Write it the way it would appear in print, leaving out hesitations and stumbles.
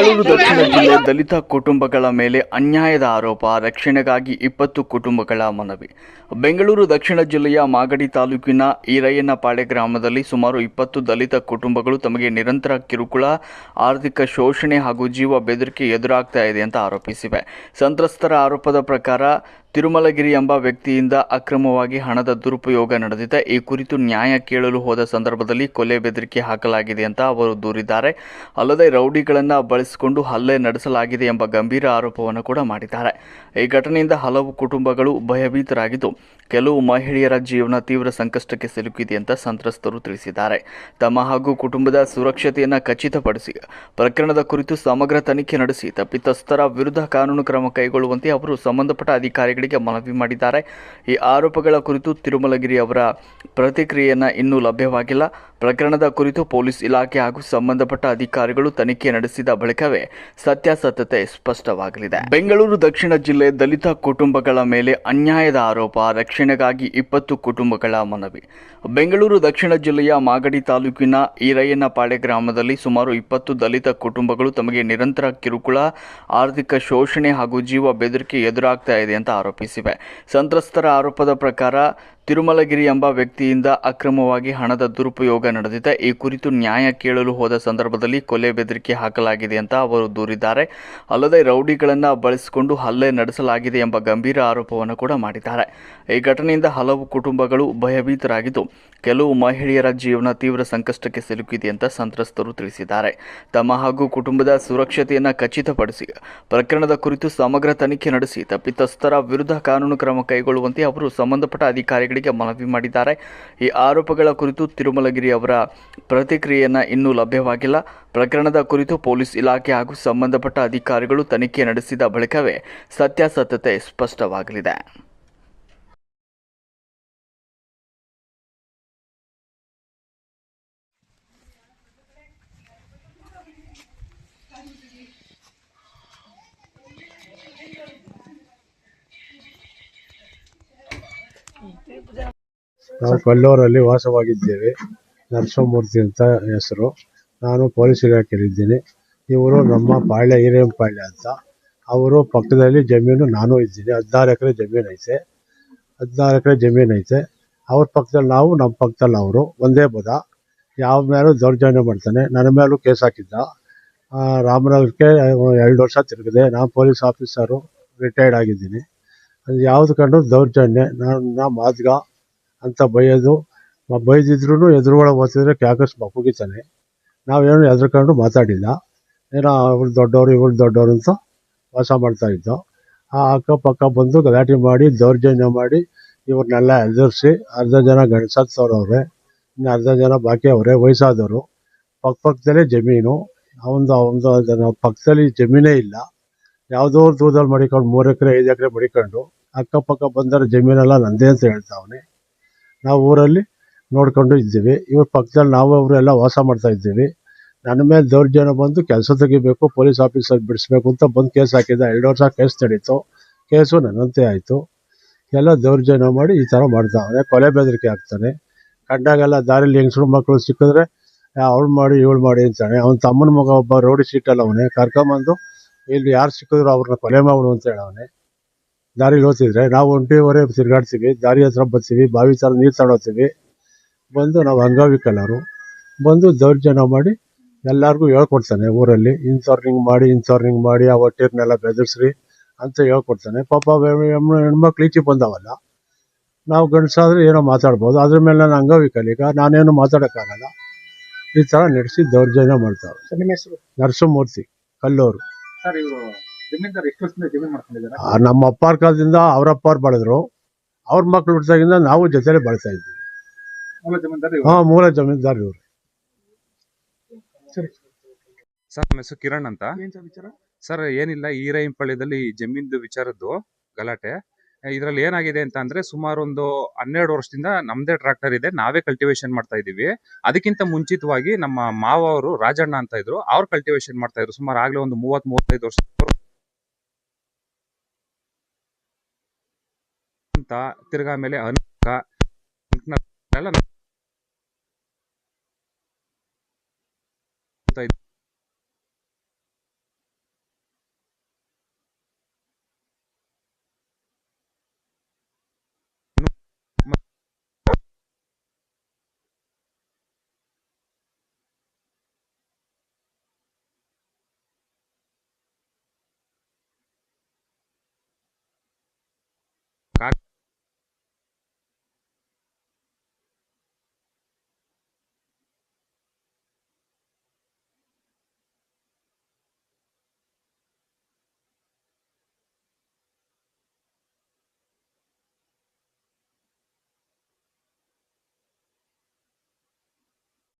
ಬೆಂಗಳೂರು ದಕ್ಷಿಣ ಜಿಲ್ಲೆ ದಲಿತ ಕುಟುಂಬಗಳ ಮೇಲೆ ಅನ್ಯಾಯದ ಆರೋಪ, ರಕ್ಷಣೆಗಾಗಿ 20 ಕುಟುಂಬಗಳ ಮನವಿ. ಬೆಂಗಳೂರು ದಕ್ಷಿಣ ಜಿಲ್ಲೆಯ ಮಾಗಡಿ ತಾಲೂಕಿನ ಈರಯ್ಯನಪಾಳ್ಯ ಗ್ರಾಮದಲ್ಲಿ ಸುಮಾರು 20 ದಲಿತ ಕುಟುಂಬಗಳು ತಮಗೆ ನಿರಂತರ ಕಿರುಕುಳ, ಆರ್ಥಿಕ ಶೋಷಣೆ ಹಾಗೂ ಜೀವ ಬೆದರಿಕೆ ಎದುರಾಗ್ತಾ ಇದೆ ಅಂತ ಆರೋಪಿಸಿವೆ. ಸಂತ್ರಸ್ತರ ಆರೋಪದ ಪ್ರಕಾರ ತಿರುಮಲಗಿರಿ ಎಂಬ ವ್ಯಕ್ತಿಯಿಂದ ಅಕ್ರಮವಾಗಿ ಹಣದ ದುರುಪಯೋಗ ನಡೆದಿದೆ. ಈ ಕುರಿತು ನ್ಯಾಯ ಕೇಳಲು ಹೋದ ಸಂದರ್ಭದಲ್ಲಿ ಕೊಲೆ ಬೆದರಿಕೆ ಹಾಕಲಾಗಿದೆ ಅಂತ ಅವರು ದೂರಿದ್ದಾರೆ. ಅಲ್ಲದೆ ರೌಡಿಗಳನ್ನು ಬಳಸಿಕೊಂಡು ಹಲ್ಲೆ ನಡೆಸಲಾಗಿದೆ ಎಂಬ ಗಂಭೀರ ಆರೋಪವನ್ನು ಕೂಡ ಮಾಡಿದ್ದಾರೆ. ಈ ಘಟನೆಯಿಂದ ಹಲವು ಕುಟುಂಬಗಳು ಭಯಭೀತರಾಗಿದ್ದು, ಕೆಲವು ಮಹಿಳೆಯರ ಜೀವನ ತೀವ್ರ ಸಂಕಷ್ಟಕ್ಕೆ ಸಿಲುಕಿದೆ ಅಂತ ಸಂತ್ರಸ್ತರು ತಿಳಿಸಿದ್ದಾರೆ. ತಮ್ಮ ಹಾಗೂ ಕುಟುಂಬದ ಸುರಕ್ಷತೆಯನ್ನು ಖಚಿತಪಡಿಸಿ ಪ್ರಕರಣದ ಕುರಿತು ಸಮಗ್ರ ತನಿಖೆ ನಡೆಸಿ ತಪ್ಪಿತಸ್ಥರ ವಿರುದ್ಧ ಕಾನೂನು ಕ್ರಮ ಕೈಗೊಳ್ಳುವಂತೆ ಅವರು ಸಂಬಂಧಪಟ್ಟ ಅಧಿಕಾರಿಗಳಿಗೆ ಮನವಿ ಮಾಡಿದ್ದಾರೆ. ಈ ಆರೋಪಗಳ ಕುರಿತು ತಿರುಮಲಗಿರಿ ಅವರ ಪ್ರತಿಕ್ರಿಯೆಯನ್ನು ಇನ್ನೂ ಲಭ್ಯವಾಗಿಲ್ಲ. ಪ್ರಕರಣದ ಕುರಿತು ಪೊಲೀಸ್ ಇಲಾಖೆ ಹಾಗೂ ಸಂಬಂಧಪಟ್ಟ ಅಧಿಕಾರಿಗಳು ತನಿಖೆ ನಡೆಸಿದ ಬಳಿಕವೇ ಸತ್ಯಾಸತ್ಯತೆ ಸ್ಪಷ್ಟವಾಗಲಿದೆ. ಬೆಂಗಳೂರು ದಕ್ಷಿಣ ಜಿಲ್ಲೆ ದಲಿತ ಕುಟುಂಬಗಳ ಮೇಲೆ ಅನ್ಯಾಯದ ಆರೋಪ, ರಕ್ಷಣೆಗಾಗಿ 20 ಕುಟುಂಬಗಳ ಮನವಿ. ಬೆಂಗಳೂರು ದಕ್ಷಿಣ ಜಿಲ್ಲೆಯ ಮಾಗಡಿ ತಾಲೂಕಿನ ಈರಯ್ಯನಪಾಳ್ಯ ಗ್ರಾಮದಲ್ಲಿ ಸುಮಾರು 20 ದಲಿತ ಕುಟುಂಬಗಳು ತಮಗೆ ನಿರಂತರ ಕಿರುಕುಳ, ಆರ್ಥಿಕ ಶೋಷಣೆ ಹಾಗೂ ಜೀವ ಬೆದರಿಕೆ ಎದುರಾಗ್ತಾ ಇದೆ ಅಂತ ಆರೋಪಿಸಿವೆ. ಸಂತ್ರಸ್ತರ ಆರೋಪದ ಪ್ರಕಾರ ತಿರುಮಲಗಿರಿ ಎಂಬ ವ್ಯಕ್ತಿಯಿಂದ ಅಕ್ರಮವಾಗಿ ಹಣದ ದುರುಪಯೋಗ ನಡೆದಿದೆ. ಈ ಕುರಿತು ನ್ಯಾಯ ಕೇಳಲು ಹೋದ ಸಂದರ್ಭದಲ್ಲಿ ಕೊಲೆ ಬೆದರಿಕೆ ಹಾಕಲಾಗಿದೆ ಅಂತ ಅವರು ದೂರಿದ್ದಾರೆ. ಅಲ್ಲದೆ ರೌಡಿಗಳನ್ನು ಬಳಸಿಕೊಂಡು ಹಲ್ಲೆ ನಡೆಸಲಾಗಿದೆ ಎಂಬ ಗಂಭೀರ ಆರೋಪವನ್ನು ಕೂಡ ಮಾಡಿದ್ದಾರೆ. ಈ ಘಟನೆಯಿಂದ ಹಲವು ಕುಟುಂಬಗಳು ಭಯಭೀತರಾಗಿದ್ದು, ಕೆಲವು ಮಹಿಳೆಯರ ಜೀವನ ತೀವ್ರ ಸಂಕಷ್ಟಕ್ಕೆ ಸಿಲುಕಿದೆ ಅಂತ ಸಂತ್ರಸ್ತರು ತಿಳಿಸಿದ್ದಾರೆ. ತಮ್ಮ ಹಾಗೂ ಕುಟುಂಬದ ಸುರಕ್ಷತೆಯನ್ನು ಖಚಿತಪಡಿಸಿ ಪ್ರಕರಣದ ಕುರಿತು ಸಮಗ್ರ ತನಿಖೆ ನಡೆಸಿ ತಪ್ಪಿತಸ್ಥರ ವಿರುದ್ಧ ಕಾನೂನು ಕ್ರಮ ಕೈಗೊಳ್ಳುವಂತೆ ಅವರು ಸಂಬಂಧಪಟ್ಟ ಅಧಿಕಾರಿಗಳಿಗೆ ಮನವಿ ಮಾಡಿದ್ದಾರೆ. ಈ ಆರೋಪಗಳ ಕುರಿತು ತಿರುಮಲಗಿರಿ ಅವರ ಪ್ರತಿಕ್ರಿಯೆಯನ್ನು ಇನ್ನೂ ಲಭ್ಯವಾಗಿಲ್ಲ. ಪ್ರಕರಣದ ಕುರಿತು ಪೊಲೀಸ್ ಇಲಾಖೆ ಹಾಗೂ ಸಂಬಂಧಪಟ್ಟ ಅಧಿಕಾರಿಗಳು ತನಿಖೆ ನಡೆಸಿದ ಬಳಿಕವೇ ಸತ್ಯಾಸತ್ಯತೆ ಸ್ಪಷ್ಟವಾಗಲಿದೆ. ನಾವು ಕಲ್ಲೂರಲ್ಲಿ ವಾಸವಾಗಿದ್ದೇವೆ. ನರಸಿಂಹಮೂರ್ತಿ ಅಂತ ಹೆಸರು. ನಾನು ಪೊಲೀಸ್ ಇಲಾಖೆಯಲ್ಲಿದ್ದೀನಿ. ಇವರು ನಮ್ಮ ಪಾಳ್ಯ ಈರಯ್ಯನಪಾಳ್ಯ ಅಂತ. ಅವರು ಪಕ್ಕದಲ್ಲಿ ಜಮೀನು, ನಾನು ಇದ್ದೀನಿ. 16 ಎಕರೆ ಜಮೀನು ಐತೆ. 16 ಎಕರೆ ಜಮೀನು ಐತೆ. ಅವ್ರ ಪಕ್ಕದಲ್ಲಿ ನಾವು, ನಮ್ಮ ಪಕ್ಕದಲ್ಲಿ ಅವರು. ಒಂದೇ ಬದ. ಯಾವ ಮೇಲೂ ದೌರ್ಜನ್ಯ ಮಾಡ್ತಾನೆ. ನನ್ನ ಮೇಲೂ ಕೇಸ್ ಹಾಕಿದ್ದ. ರಾಮನಗರಕ್ಕೆ 2 ವರ್ಷ ತಿರುಗಿದೆ. ನಾನು ಪೊಲೀಸ್ ಆಫೀಸರು, ರಿಟೈರ್ಡ್ ಆಗಿದ್ದೀನಿ. ಅದು ಯಾವ್ದು ಕಂಡು ದೌರ್ಜನ್ಯ, ನನ್ನ ಮಾದ್ಗ ಅಂತ ಬೈಯೋದು. ಬೈದಿದ್ರು ಎದುರುಗಡೆ ಓದ್ತಿದ್ರೆ ಕ್ಯಾಕಸ್ ಮಕ್ಕುಗಿತಾನೆ. ನಾವೇನು ಹೆದರ್ಕೊಂಡು ಮಾತಾಡಿಲ್ಲ. ಏನೋ ಅವ್ರು ದೊಡ್ಡವರು, ಇವ್ರು ದೊಡ್ಡವರು ಅಂತ ವಾಸ ಮಾಡ್ತಾಯಿದ್ದೋ. ಆ ಅಕ್ಕಪಕ್ಕ ಬಂದು ಗಲಾಟೆ ಮಾಡಿ, ದೌರ್ಜನ್ಯ ಮಾಡಿ, ಇವ್ರನ್ನೆಲ್ಲ ಎದುರಿಸಿ ಅರ್ಧ ಜನ ಗಂಡಸತ್ತವ್ರವ್ರೆ, ಇನ್ನು ಅರ್ಧ ಜನ ಬಾಕಿ ಅವರೇ, ವಯಸ್ಸಾದವರು. ಪಕ್ಕದಲ್ಲೇ ಜಮೀನು. ಅವನದು ಪಕ್ಕದಲ್ಲಿ ಜಮೀನೇ ಇಲ್ಲ. ಯಾವುದೋ ದೂರದಲ್ಲಿ ಮಡಿಕೊಂಡು 3 ಎಕರೆ 5 ಎಕರೆ ಮಡಿಕೊಂಡು ಅಕ್ಕಪಕ್ಕ ಬಂದರೆ ಜಮೀನೆಲ್ಲ ನಂದೇ ಅಂತ ಹೇಳ್ತಾವನೆ. ನಾವು ಊರಲ್ಲಿ ನೋಡ್ಕೊಂಡು ಇದ್ದೀವಿ. ಇವ್ರ ಪಕ್ಕದಲ್ಲಿ ನಾವು ಅವರೆಲ್ಲ ವಾಸ ಮಾಡ್ತಾ ಇದ್ದೀವಿ. ನನ್ನ ಮೇಲೆ ದೌರ್ಜನ್ಯ ಬಂದು ಕೆಲಸ ತೆಗಿಬೇಕು, ಪೊಲೀಸ್ ಆಫೀಸರ್ ಬಿಡಿಸ್ಬೇಕು ಅಂತ ಬಂದು ಕೇಸ್ ಹಾಕಿದ್ದ. 2 ವರ್ಷ ಕೇಸ್ ನಡೀತು. ಕೇಸು ನನ್ನಂತೆ ಆಯಿತು. ಎಲ್ಲ ದೌರ್ಜನ್ಯ ಮಾಡಿ ಈ ಥರ ಮಾಡ್ತಾವನೆ. ಕೊಲೆ ಬೆದರಿಕೆ ಹಾಕ್ತಾನೆ. ಕಂಡಾಗೆಲ್ಲ ದಾರಿಲಿ ಹೆಂಗಸ್ರು ಮಕ್ಕಳು ಸಿಕ್ಕಿದ್ರೆ ಅವಳು ಮಾಡಿ ಇವಳು ಮಾಡಿ ಅಂತಾನೆ. ಅವನ ತಮ್ಮನ ಮಗ ಒಬ್ಬ ರೋಡಿ ಸೀಟಲ್ಲಿ ಅವನೇ. ಕರ್ಕೊಂಬಂದು ಇಲ್ಲಿ ಯಾರು ಸಿಕ್ಕಿದ್ರು ಅವ್ರನ್ನ ಕೊಲೆ ಮಾಡು ಅಂತ ಹೇಳವನೆ. ದಾರಿಲಿ ಓದ್ತಿದ್ರೆ ನಾವು 1:30 ತಿರುಗಾಡ್ತೀವಿ. ದಾರಿ ಹತ್ರ ಬರ್ತೀವಿ, ಬಾವಿ ಥರ ನೀರು ತಗೊಳ್ತೀವಿ. ಬಂದು ನಾವು ಅಂಗವಿಕಲರು. ಬಂದು ದೌರ್ಜನ್ಯ ಮಾಡಿ ಎಲ್ಲರಿಗೂ ಹೇಳ್ಕೊಡ್ತಾನೆ. ಊರಲ್ಲಿ ಇಂಥವ್ರು ಮಾಡಿ ಆ ಹೊಟ್ಟೆರ್ನೆಲ್ಲ ಬೆದರಿಸ್ರಿ ಅಂತ ಹೇಳ್ಕೊಡ್ತಾನೆ. ಪಾಪ ಹೆಣ್ಮಕ್ಳು ಈಚೆ ಬಂದವಲ್ಲ. ನಾವು ಗಂಡಸಾದ್ರೆ ಏನೋ ಮಾತಾಡ್ಬೋದು. ಅದ್ರ ಮೇಲೆ ನಾನು ಅಂಗವಿಕಲಿಗ, ನಾನೇನು ಮಾತಾಡೋಕ್ಕಾಗಲ್ಲ. ಈ ಥರ ನಡೆಸಿ ದೌರ್ಜನ್ಯ ಮಾಡ್ತಾವೆ. ನಿಮ್ಮ ಹೆಸರು? ನರಸಿಂಹಮೂರ್ತಿ, ಕಲ್ಲೂರು. ಸರ್, ಇವರು ಜಮೀನ್ದಾರ ಎಷ್ಟು ವರ್ಷದಿಂದ ಜಮೀನು ಮಾಡ್ಕೊಂಡಿದ್ದಾರೆ? ನಮ್ಮ ಅಪ್ಪಾರ ಕಾಲದಿಂದ ಅವರಪ್ಪಾರು ಬೆಳೆದ್ರು. ಅವ್ರ ಮಕ್ಳು ಹುಟ್ಟಿದಾಗಿಂದ ನಾವು ಜೊತೆಲೆ ಬೆಳೆತಾ ಇದ್ದೀವಿ. ಮೂಲ ಜಮೀನ್ದಾರ? ಮೂಲ ಜಮೀನ್ದಾರ್ ಇವರು. ಸರಿ ಸರ್, ನಮ್ಮ ಹೆಸರು ಕಿರಣ್ ಅಂತ. ಏನ್ ಸರ್ ವಿಚಾರ? ಸರ್, ಏನಿಲ್ಲ, ಈರಯ್ಯನಪಾಳ್ಯದಲ್ಲಿ ಜಮೀನ್ದು ವಿಚಾರದ್ದು ಗಲಾಟೆ. ಇದರಲ್ಲಿ ಏನಾಗಿದೆ ಅಂತ ಅಂದ್ರೆ, ಸುಮಾರು ಒಂದು 12 ವರ್ಷದಿಂದ ನಮ್ದೇ ಟ್ರಾಕ್ಟರ್ ಇದೆ, ನಾವೇ ಕಲ್ಟಿವೇಶನ್ ಮಾಡ್ತಾ ಇದೀವಿ. ಅದಕ್ಕಿಂತ ಮುಂಚಿತವಾಗಿ ನಮ್ಮ ಮಾವ ಅವರು ರಾಜಣ್ಣ ಅಂತ ಇದ್ರು, ಅವ್ರು ಕಲ್ಟಿವೇಶನ್ ಮಾಡ್ತಾ ಇದ್ರು. ಸುಮಾರು ಆಗ್ಲೇ ಒಂದು 30-35 ವರ್ಷ ಅಂತ. ತಿರ್ಗಾ ಮೇಲೆ ಎಲ್ಲ